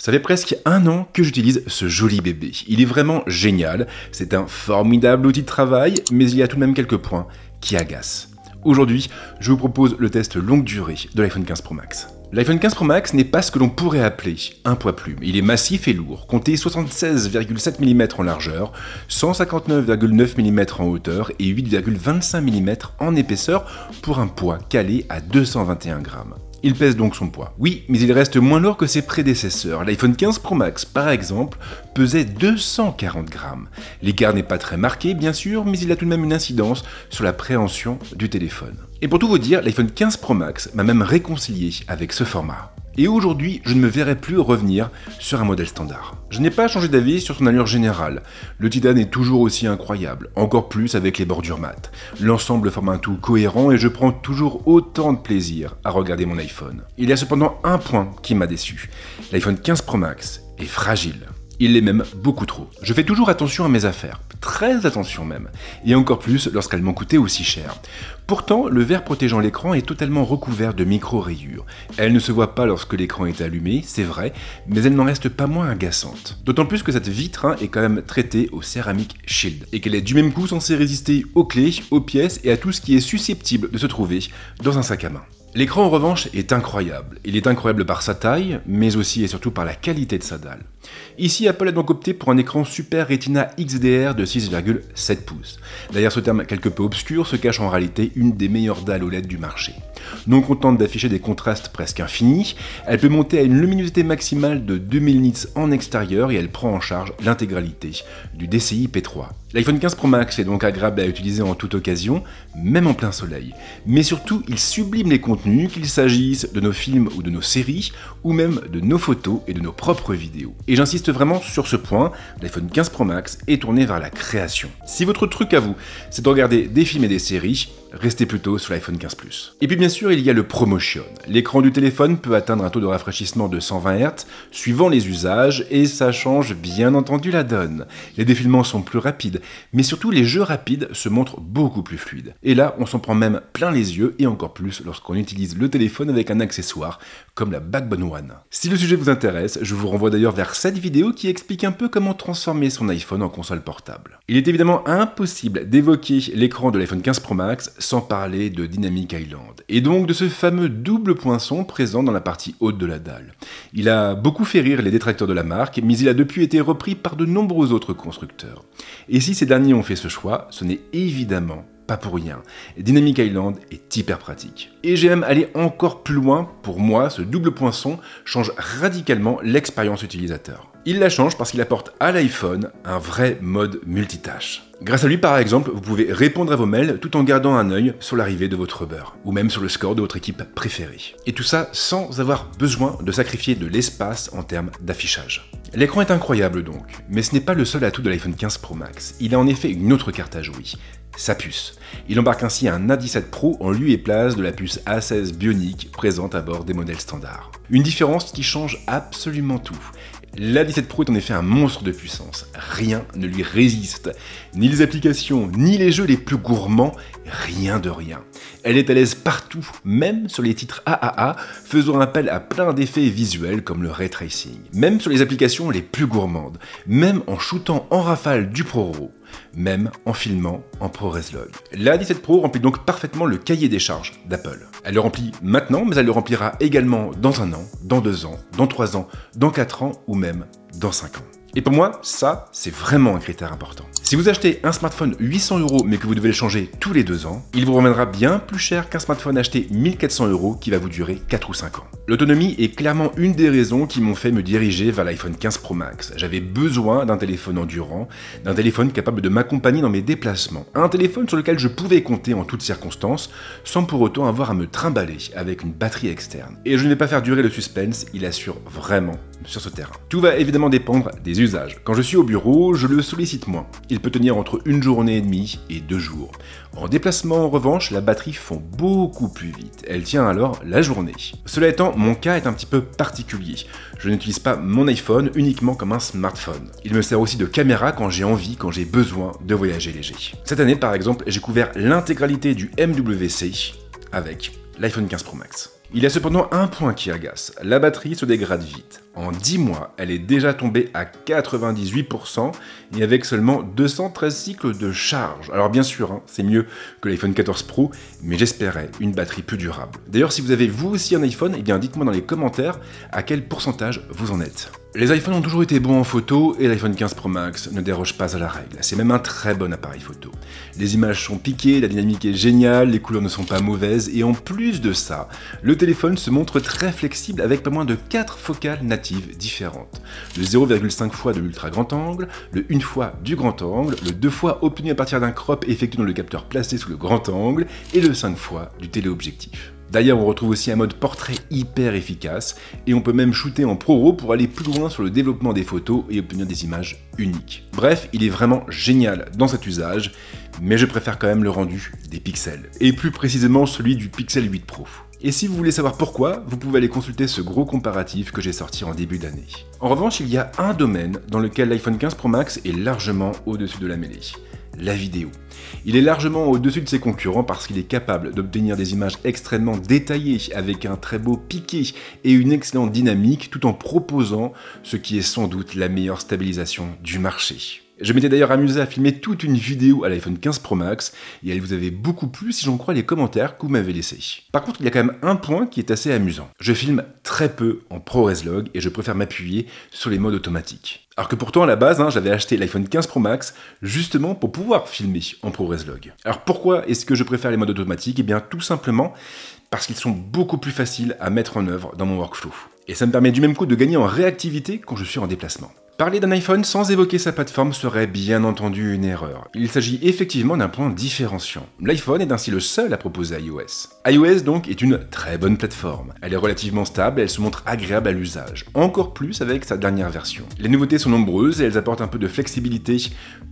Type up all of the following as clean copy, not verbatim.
Ça fait presque un an que j'utilise ce joli bébé. Il est vraiment génial, c'est un formidable outil de travail, mais il y a tout de même quelques points qui agacent. Aujourd'hui, je vous propose le test longue durée de l'iPhone 15 Pro Max. L'iPhone 15 Pro Max n'est pas ce que l'on pourrait appeler un poids plume. Il est massif et lourd, comptez 76,7 mm en largeur, 159,9 mm en hauteur et 8,25 mm en épaisseur pour un poids calé à 221 grammes. Il pèse donc son poids. Oui, mais il reste moins lourd que ses prédécesseurs. L'iPhone 15 Pro Max, par exemple, pesait 240 grammes. L'écart n'est pas très marqué, bien sûr, mais il a tout de même une incidence sur la préhension du téléphone. Et pour tout vous dire, l'iPhone 15 Pro Max m'a même réconcilié avec ce format. Et aujourd'hui, je ne me verrai plus revenir sur un modèle standard. Je n'ai pas changé d'avis sur son allure générale. Le titane est toujours aussi incroyable, encore plus avec les bordures mates. L'ensemble forme un tout cohérent et je prends toujours autant de plaisir à regarder mon iPhone. Il y a cependant un point qui m'a déçu. L'iPhone 15 Pro Max est fragile. Il l'est même beaucoup trop. Je fais toujours attention à mes affaires, très attention même, et encore plus lorsqu'elles m'ont coûté aussi cher. Pourtant, le verre protégeant l'écran est totalement recouvert de micro-rayures. Elle ne se voit pas lorsque l'écran est allumé, c'est vrai, mais elle n'en reste pas moins agaçante. D'autant plus que cette vitre est quand même traitée au Ceramic Shield, et qu'elle est du même coup censée résister aux clés, aux pièces et à tout ce qui est susceptible de se trouver dans un sac à main. L'écran en revanche est incroyable. Il est incroyable par sa taille, mais aussi et surtout par la qualité de sa dalle. Ici, Apple a donc opté pour un écran Super Retina XDR de 6,7 pouces. Derrière ce terme quelque peu obscur se cache en réalité une des meilleures dalles OLED du marché. Non contente d'afficher des contrastes presque infinis, elle peut monter à une luminosité maximale de 2000 nits en extérieur et elle prend en charge l'intégralité du DCI P3. L'iPhone 15 Pro Max est donc agréable à utiliser en toute occasion, même en plein soleil. Mais surtout, il sublime les contenus, qu'il s'agisse de nos films ou de nos séries, ou même de nos photos et de nos propres vidéos. Et j'insiste vraiment sur ce point, l'iPhone 15 Pro Max est tourné vers la création. Si votre truc à vous, c'est de regarder des films et des séries, restez plutôt sur l'iPhone 15 Plus. Et puis bien sûr, il y a le ProMotion. L'écran du téléphone peut atteindre un taux de rafraîchissement de 120 Hz suivant les usages et ça change bien entendu la donne. Les défilements sont plus rapides, mais surtout les jeux rapides se montrent beaucoup plus fluides. Et là, on s'en prend même plein les yeux et encore plus lorsqu'on utilise le téléphone avec un accessoire comme la Backbone One. Si le sujet vous intéresse, je vous renvoie d'ailleurs vers cette vidéo qui explique un peu comment transformer son iPhone en console portable. Il est évidemment impossible d'évoquer l'écran de l'iPhone 15 Pro Max sans parler de Dynamic Island, et donc de ce fameux double poinçon présent dans la partie haute de la dalle. Il a beaucoup fait rire les détracteurs de la marque, mais il a depuis été repris par de nombreux autres constructeurs. Et si ces derniers ont fait ce choix, ce n'est évidemment pas pour rien. Dynamic Island est hyper pratique. Et j'ai même allé encore plus loin, pour moi, ce double poinçon change radicalement l'expérience utilisateur. Il la change parce qu'il apporte à l'iPhone un vrai mode multitâche. Grâce à lui, par exemple, vous pouvez répondre à vos mails tout en gardant un œil sur l'arrivée de votre Uber, ou même sur le score de votre équipe préférée. Et tout ça sans avoir besoin de sacrifier de l'espace en termes d'affichage. L'écran est incroyable donc, mais ce n'est pas le seul atout de l'iPhone 15 Pro Max. Il a en effet une autre carte à jouer, sa puce. Il embarque ainsi un A17 Pro en lieu et place de la puce A16 Bionic présente à bord des modèles standards. Une différence qui change absolument tout. L'A17 Pro est en effet un monstre de puissance, rien ne lui résiste, ni les applications, ni les jeux les plus gourmands, rien de rien. Elle est à l'aise partout, même sur les titres AAA, faisant appel à plein d'effets visuels comme le ray tracing, même sur les applications les plus gourmandes, même en shootant en rafale du ProRAW, même en filmant en ProRes Log. L'A17 Pro remplit donc parfaitement le cahier des charges d'Apple. Elle le remplit maintenant, mais elle le remplira également dans 1 an, dans 2 ans, dans 3 ans, dans 4 ans ou même dans 5 ans. Et pour moi, ça, c'est vraiment un critère important. Si vous achetez un smartphone 800 € mais que vous devez le changer tous les 2 ans, il vous reviendra bien plus cher qu'un smartphone acheté 1400 € qui va vous durer 4 ou 5 ans. L'autonomie est clairement une des raisons qui m'ont fait me diriger vers l'iPhone 15 Pro Max. J'avais besoin d'un téléphone endurant, d'un téléphone capable de m'accompagner dans mes déplacements, un téléphone sur lequel je pouvais compter en toutes circonstances sans pour autant avoir à me trimballer avec une batterie externe. Et je ne vais pas faire durer le suspense, il assure vraiment sur ce terrain. Tout va évidemment dépendre des usages. Quand je suis au bureau, je le sollicite moins. Il peut tenir entre 1 journée et demie et 2 jours. En déplacement, en revanche, la batterie fond beaucoup plus vite. Elle tient alors la journée. Cela étant, mon cas est un petit peu particulier. Je n'utilise pas mon iPhone uniquement comme un smartphone. Il me sert aussi de caméra quand j'ai envie, quand j'ai besoin de voyager léger. Cette année, par exemple, j'ai couvert l'intégralité du MWC avec l'iPhone 15 Pro Max. Il y a cependant un point qui agace, la batterie se dégrade vite. En 10 mois, elle est déjà tombée à 98% et avec seulement 213 cycles de charge. Alors bien sûr, hein, c'est mieux que l'iPhone 14 Pro, mais j'espérais une batterie plus durable. D'ailleurs, si vous avez vous aussi un iPhone, eh bien dites-moi dans les commentaires à quel pourcentage vous en êtes. Les iPhones ont toujours été bons en photo et l'iPhone 15 Pro Max ne déroge pas à la règle. C'est même un très bon appareil photo. Les images sont piquées, la dynamique est géniale, les couleurs ne sont pas mauvaises et en plus de ça, le téléphone se montre très flexible avec pas moins de 4 focales natives différentes. Le 0,5 fois de l'ultra grand angle, le 1 fois du grand angle, le 2 fois obtenu à partir d'un crop effectué dans le capteur placé sous le grand angle et le 5 fois du téléobjectif. D'ailleurs, on retrouve aussi un mode portrait hyper efficace et on peut même shooter en ProRAW pour aller plus loin sur le développement des photos et obtenir des images uniques. Bref, il est vraiment génial dans cet usage, mais je préfère quand même le rendu des pixels, et plus précisément celui du Pixel 8 Pro. Et si vous voulez savoir pourquoi, vous pouvez aller consulter ce gros comparatif que j'ai sorti en début d'année. En revanche, il y a un domaine dans lequel l'iPhone 15 Pro Max est largement au-dessus de la mêlée. La vidéo. Il est largement au-dessus de ses concurrents parce qu'il est capable d'obtenir des images extrêmement détaillées avec un très beau piqué et une excellente dynamique tout en proposant ce qui est sans doute la meilleure stabilisation du marché. Je m'étais d'ailleurs amusé à filmer toute une vidéo à l'iPhone 15 Pro Max et elle vous avait beaucoup plu si j'en crois les commentaires que vous m'avez laissés. Par contre, il y a quand même un point qui est assez amusant. Je filme très peu en ProRes Log et je préfère m'appuyer sur les modes automatiques. Alors que pourtant à la base, j'avais acheté l'iPhone 15 Pro Max justement pour pouvoir filmer en ProRes Log. Alors pourquoi est-ce que je préfère les modes automatiques? Eh bien tout simplement parce qu'ils sont beaucoup plus faciles à mettre en œuvre dans mon workflow. Et ça me permet du même coup de gagner en réactivité quand je suis en déplacement. Parler d'un iPhone sans évoquer sa plateforme serait bien entendu une erreur. Il s'agit effectivement d'un point différenciant. L'iPhone est ainsi le seul à proposer iOS. iOS donc est une très bonne plateforme. Elle est relativement stable et elle se montre agréable à l'usage, encore plus avec sa dernière version. Les nouveautés sont nombreuses et elles apportent un peu de flexibilité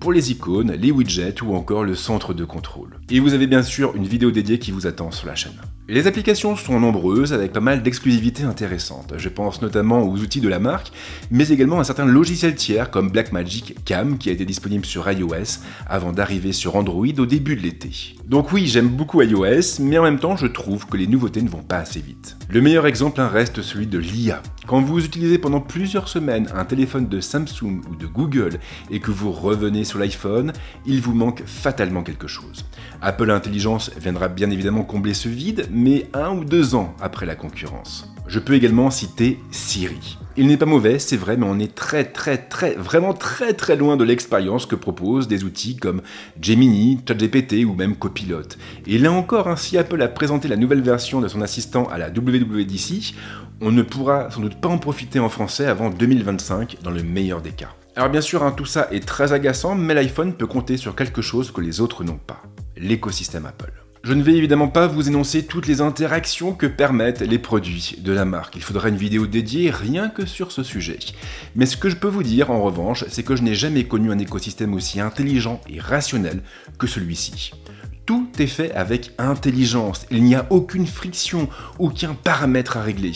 pour les icônes, les widgets ou encore le centre de contrôle. Et vous avez bien sûr une vidéo dédiée qui vous attend sur la chaîne. Les applications sont nombreuses avec pas mal d'exclusivités intéressantes. Je pense notamment aux outils de la marque, mais également à certains logiciels tiers comme Blackmagic Cam qui a été disponible sur iOS avant d'arriver sur Android au début de l'été. Donc oui, j'aime beaucoup iOS, mais en même temps je trouve que les nouveautés ne vont pas assez vite. Le meilleur exemple reste celui de l'IA. Quand vous utilisez pendant plusieurs semaines un téléphone de Samsung ou de Google et que vous revenez sur l'iPhone, il vous manque fatalement quelque chose. Apple Intelligence viendra bien évidemment combler ce vide, mais 1 ou 2 ans après la concurrence. Je peux également citer Siri. Il n'est pas mauvais, c'est vrai, mais on est vraiment très loin de l'expérience que proposent des outils comme Gemini, ChatGPT ou même Copilot. Et là encore, si Apple a présenté la nouvelle version de son assistant à la WWDC, on ne pourra sans doute pas en profiter en français avant 2025 dans le meilleur des cas. Alors bien sûr, tout ça est très agaçant, mais l'iPhone peut compter sur quelque chose que les autres n'ont pas, l'écosystème Apple. Je ne vais évidemment pas vous énoncer toutes les interactions que permettent les produits de la marque. Il faudra une vidéo dédiée rien que sur ce sujet. Mais ce que je peux vous dire en revanche, c'est que je n'ai jamais connu un écosystème aussi intelligent et rationnel que celui-ci. Tout est fait avec intelligence, il n'y a aucune friction, aucun paramètre à régler.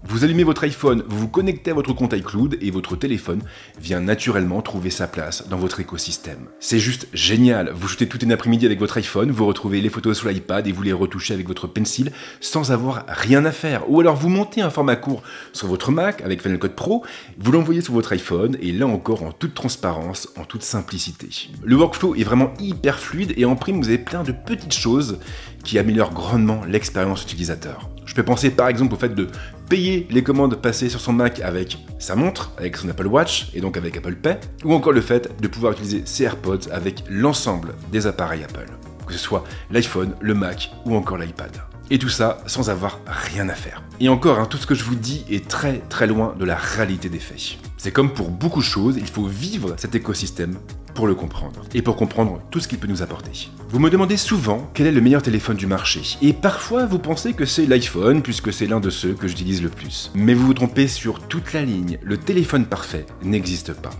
Vous allumez votre iPhone, vous vous connectez à votre compte iCloud et votre téléphone vient naturellement trouver sa place dans votre écosystème. C'est juste génial, vous shootez tout un après-midi avec votre iPhone, vous retrouvez les photos sur l'iPad et vous les retouchez avec votre pencil sans avoir rien à faire. Ou alors vous montez un format court sur votre Mac avec Final Cut Pro, vous l'envoyez sur votre iPhone et là encore en toute transparence, en toute simplicité. Le workflow est vraiment hyper fluide et en prime vous avez plein de petites choses qui améliorent grandement l'expérience utilisateur. Je peux penser par exemple au fait de payer les commandes passées sur son Mac avec sa montre, avec son Apple Watch et donc avec Apple Pay, ou encore le fait de pouvoir utiliser ses AirPods avec l'ensemble des appareils Apple, que ce soit l'iPhone, le Mac ou encore l'iPad. Et tout ça sans avoir rien à faire. Et encore, tout ce que je vous dis est très loin de la réalité des faits. C'est comme pour beaucoup de choses, il faut vivre cet écosystème pour le comprendre, et pour comprendre tout ce qu'il peut nous apporter. Vous me demandez souvent quel est le meilleur téléphone du marché, et parfois vous pensez que c'est l'iPhone, puisque c'est l'un de ceux que j'utilise le plus. Mais vous vous trompez sur toute la ligne, le téléphone parfait n'existe pas.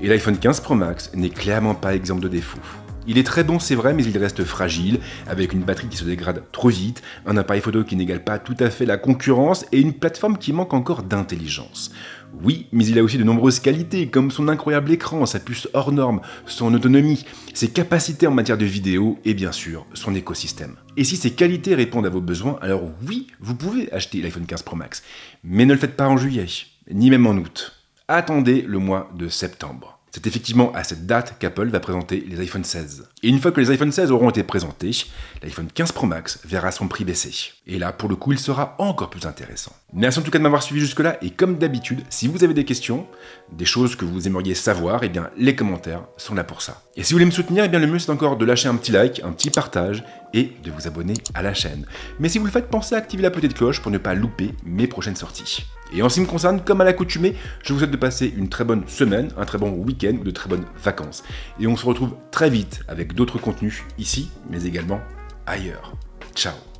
Et l'iPhone 15 Pro Max n'est clairement pas exempt de défauts. Il est très bon, c'est vrai, mais il reste fragile, avec une batterie qui se dégrade trop vite, un appareil photo qui n'égale pas tout à fait la concurrence et une plateforme qui manque encore d'intelligence. Oui, mais il a aussi de nombreuses qualités, comme son incroyable écran, sa puce hors norme, son autonomie, ses capacités en matière de vidéo et bien sûr son écosystème. Et si ces qualités répondent à vos besoins, alors oui, vous pouvez acheter l'iPhone 15 Pro Max. Mais ne le faites pas en juillet, ni même en août. Attendez le mois de septembre. C'est effectivement à cette date qu'Apple va présenter les iPhone 16. Et une fois que les iPhone 16 auront été présentés, l'iPhone 15 Pro Max verra son prix baisser. Et là, pour le coup, il sera encore plus intéressant. Merci en tout cas de m'avoir suivi jusque-là, et comme d'habitude, si vous avez des questions, des choses que vous aimeriez savoir, eh bien, les commentaires sont là pour ça. Et si vous voulez me soutenir, eh bien, le mieux c'est encore de lâcher un petit like, un petit partage, et de vous abonner à la chaîne. Mais si vous le faites, pensez à activer la petite cloche pour ne pas louper mes prochaines sorties. Et en ce qui me concerne, comme à l'accoutumée, je vous souhaite de passer une très bonne semaine, un très bon week-end, de très bonnes vacances. Et on se retrouve très vite avec d'autres contenus ici, mais également ailleurs. Ciao.